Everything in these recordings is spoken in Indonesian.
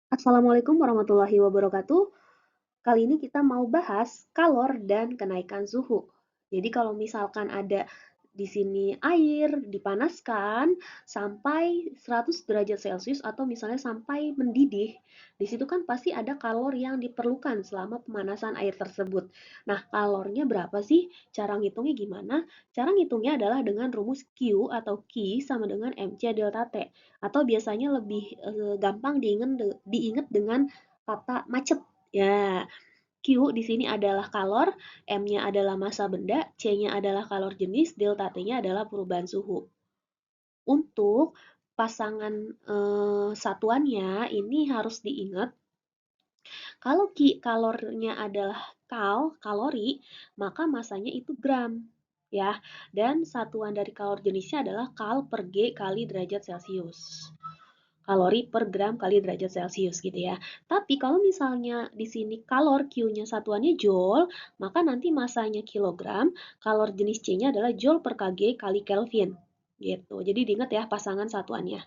Assalamualaikum warahmatullahi wabarakatuh. Kali ini kita mau bahas kalor dan kenaikan suhu. Jadi kalau misalkan ada di sini air dipanaskan sampai 100 derajat Celcius atau misalnya sampai mendidih, di situ kan pasti ada kalor yang diperlukan selama pemanasan air tersebut. Nah, kalornya berapa sih? Cara ngitungnya gimana? Cara ngitungnya adalah dengan rumus Q atau Q sama dengan MC delta T. Atau biasanya lebih gampang diingat dengan kata macet. Ya, Q di sini adalah kalor, M-nya adalah massa benda, C-nya adalah kalor jenis, delta T-nya adalah perubahan suhu. Untuk pasangan satuannya ini harus diingat, kalau kalornya adalah kalori, maka masanya itu gram. Ya, dan satuan dari kalor jenisnya adalah kal per G kali derajat Celcius. Kalori per gram kali derajat Celcius gitu ya. Tapi kalau misalnya di sini kalor Q-nya satuannya joule, maka nanti masanya kilogram, kalor jenis C-nya adalah joule per kg kali Kelvin. Gitu. Jadi diingat ya pasangan satuannya.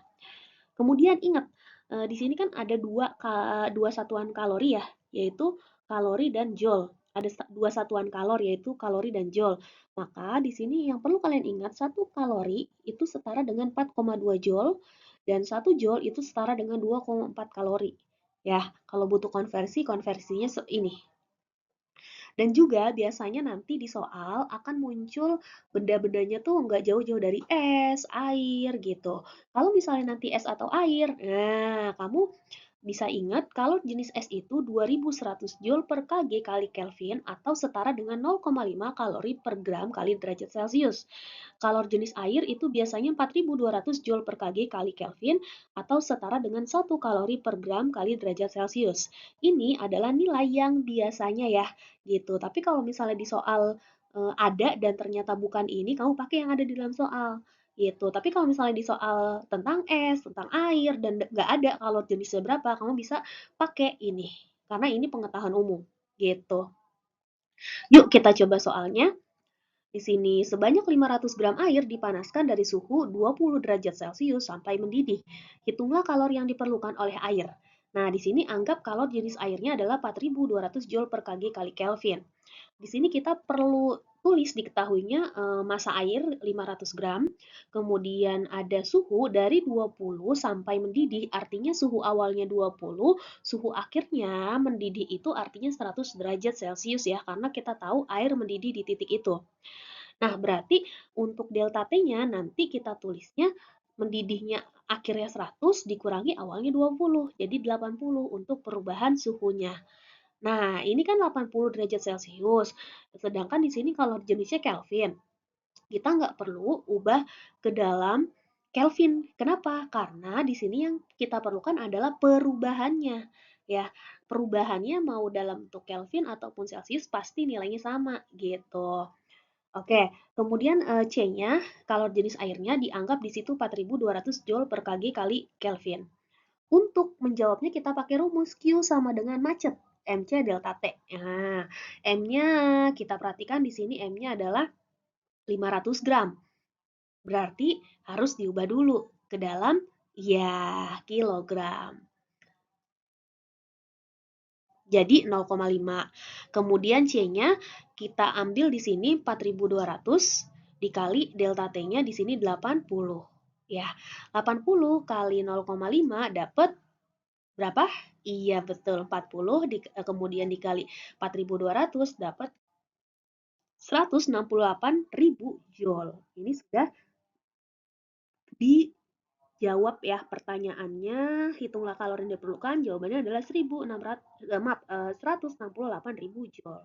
Kemudian ingat, di sini kan ada dua satuan kalori ya, yaitu kalori dan joule. Ada dua satuan kalor yaitu kalori dan joule. Maka di sini yang perlu kalian ingat, satu kalori itu setara dengan 4,2 joule dan satu joule itu setara dengan 2,4 kalori. Ya, kalau butuh konversi, konversinya ini. Dan juga biasanya nanti di soal akan muncul benda-bendanya tuh nggak jauh-jauh dari es, air gitu. Kalau misalnya nanti es atau air, nah kamu bisa ingat kalau jenis es itu 2100 Joule per kg kali Kelvin atau setara dengan 0,5 kalori per gram kali derajat Celcius. Kalor jenis air itu biasanya 4200 Joule per kg kali Kelvin atau setara dengan 1 kalori per gram kali derajat Celcius. Ini adalah nilai yang biasanya ya, gitu. Tapi kalau misalnya di soal ada dan ternyata bukan ini, kamu pakai yang ada di dalam soal gitu. Tapi kalau misalnya di soal tentang es, tentang air dan nggak ada kalor jenisnya berapa, kamu bisa pakai ini karena ini pengetahuan umum gitu. Yuk kita coba soalnya. Di sini, sebanyak 500 gram air dipanaskan dari suhu 20 derajat Celcius sampai mendidih. Hitunglah kalor yang diperlukan oleh air. Nah, di sini anggap kalor jenis airnya adalah 4.200 Joule per kg kali Kelvin. Di sini kita perlu tulis diketahuinya massa air 500 gram, kemudian ada suhu dari 20 sampai mendidih, artinya suhu awalnya 20, suhu akhirnya mendidih itu artinya 100 derajat Celcius ya, karena kita tahu air mendidih di titik itu. Nah, berarti untuk delta T-nya nanti kita tulisnya mendidihnya akhirnya 100 dikurangi awalnya 20, jadi 80 untuk perubahan suhunya. Nah, ini kan 80 derajat Celcius, sedangkan di sini kalau jenisnya Kelvin. Kita nggak perlu ubah ke dalam Kelvin. Kenapa? Karena di sini yang kita perlukan adalah perubahannya. Ya, perubahannya mau dalam bentuk Kelvin ataupun Celcius pasti nilainya sama gitu. Oke, kemudian C-nya, kalor jenis airnya dianggap di situ 4.200 Joule per kg kali Kelvin. Untuk menjawabnya kita pakai rumus Q sama dengan macet, MC delta T. Nah, M-nya kita perhatikan di sini M-nya adalah 500 gram. Berarti harus diubah dulu ke dalam ya kilogram. Jadi 0,5. Kemudian C-nya kita ambil di sini 4.200 dikali delta T-nya di sini 80. Ya, 80 kali 0,5 dapat berapa? Iya, betul. 40 kemudian dikali 4.200 dapat 168.000 Joule. Ini sudah dijawab ya pertanyaannya. Hitunglah kalori yang diperlukan. Jawabannya adalah 168.000 Joule.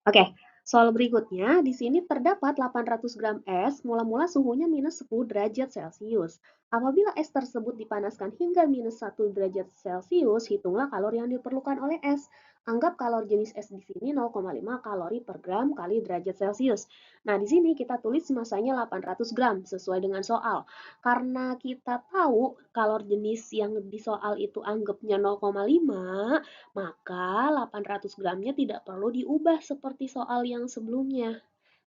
Oke, soal berikutnya, di sini terdapat 800 gram es, mula-mula suhunya minus 10 derajat Celcius. Apabila es tersebut dipanaskan hingga minus 1 derajat Celcius, hitunglah kalori yang diperlukan oleh es. Anggap kalori jenis es di sini 0,5 kalori per gram kali derajat Celcius. Nah, di sini kita tulis masanya 800 gram sesuai dengan soal. Karena kita tahu kalor jenis yang di soal itu anggapnya 0,5, maka 800 gramnya tidak perlu diubah seperti soal yang sebelumnya.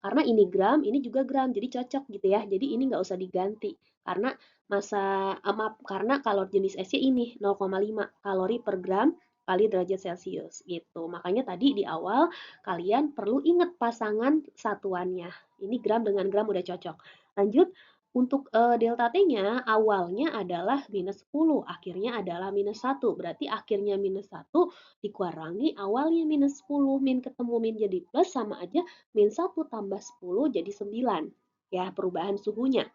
Karena ini gram, ini juga gram, jadi cocok gitu ya. Jadi ini nggak usah diganti. Karena maaf, karena kalori jenis esnya ini 0,5 kalori per gram kali derajat Celcius gitu. Makanya tadi di awal kalian perlu ingat pasangan satuannya. Ini gram dengan gram udah cocok. Lanjut, untuk delta T-nya awalnya adalah minus 10, akhirnya adalah minus 1. Berarti akhirnya minus 1 dikurangi awalnya minus 10. Min ketemu min jadi plus sama aja min 1 tambah 10 jadi 9. Ya, perubahan suhunya.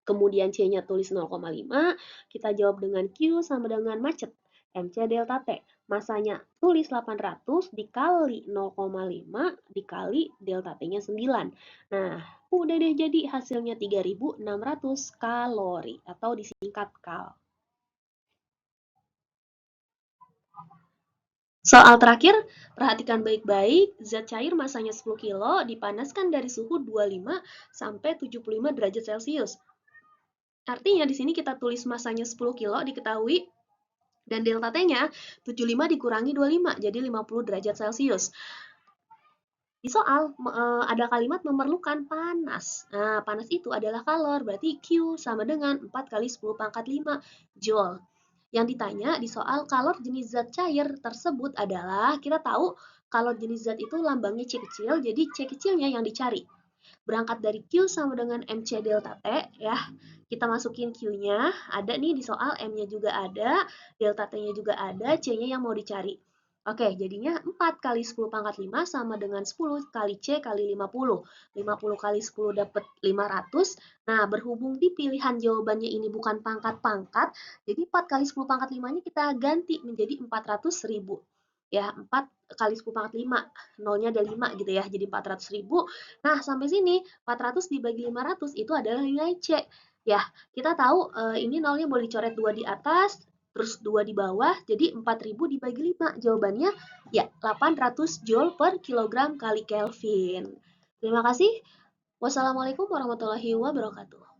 Kemudian C-nya tulis 0,5, kita jawab dengan Q sama dengan macet. MC delta T, masanya tulis 800 dikali 0,5 dikali delta T-nya 9. Nah, udah deh jadi hasilnya 3.600 kalori atau disingkat kal. Soal terakhir, perhatikan baik-baik, zat cair masanya 10 kilo dipanaskan dari suhu 25 sampai 75 derajat Celcius. Artinya di sini kita tulis masanya 10 kilo diketahui dan delta T-nya 75 dikurangi 25 jadi 50 derajat Celcius. Di soal ada kalimat memerlukan panas. Nah, panas itu adalah kalor, berarti Q sama dengan 4 kali 10 pangkat 5 Joule. Yang ditanya di soal kalor jenis zat cair tersebut adalah, kita tahu kalor jenis zat itu lambangnya C kecil, jadi C kecilnya yang dicari. Berangkat dari Q sama dengan MC delta T ya. Kita masukin Q-nya, ada nih di soal, M-nya juga ada, delta T-nya juga ada, C-nya yang mau dicari. Oke, jadinya 4 kali 10 pangkat 5 sama dengan 10 kali C kali 50. 50 kali 10 dapat 500. Nah, berhubung di pilihan jawabannya ini bukan pangkat-pangkat, jadi 4 kali 10 pangkat 5-nya kita ganti menjadi 400.000. Ya, 4 kali 10 pangkat 5, nolnya ada 5 gitu ya, jadi 400.000. Nah, sampai sini 400 dibagi 500 itu adalah nilai C. Ya, kita tahu ini nolnya boleh dicoret 2 di atas, terus 2 di bawah, jadi 4000 dibagi 5. Jawabannya ya 800 Joule per kilogram kali Kelvin. Terima kasih. Wassalamualaikum warahmatullahi wabarakatuh.